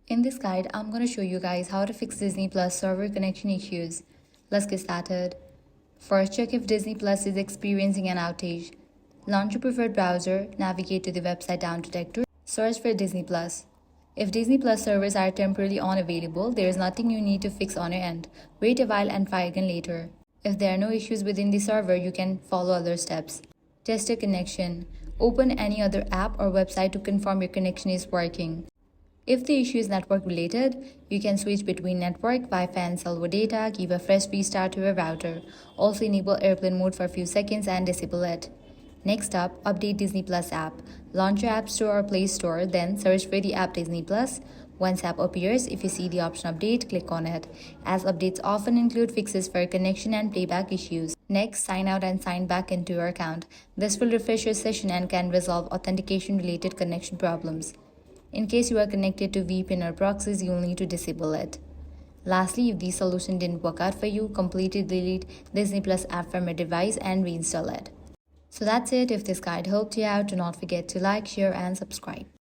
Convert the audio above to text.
In this guide, I'm going to show you guys how to fix Disney Plus server connection issues. Let's get started. First, check if Disney Plus is experiencing an outage. Launch your preferred browser, navigate to the website down detector, search for Disney Plus. If Disney Plus servers are temporarily unavailable, there is nothing you need to fix on your end. Wait a while and try again later. If there are no issues within the server, you can follow other steps. Test your connection. Open any other app or website to confirm your connection is working. If the issue is network related, you can switch between network, Wi-Fi and cellular data, give a fresh restart to your router. Also enable airplane mode for a few seconds and disable it. Next up, update Disney Plus app. Launch your App Store or Play Store, then search for the app Disney Plus. Once app appears, if you see the option update, click on it, as updates often include fixes for connection and playback issues. Next, sign out and sign back into your account. This will refresh your session and can resolve authentication-related connection problems. In case you are connected to VPN or proxies, you will need to disable it. Lastly, if the solution didn't work out for you, completely delete Disney Plus app from your device and reinstall it. So that's it. If this guide helped you out, do not forget to like, share and subscribe.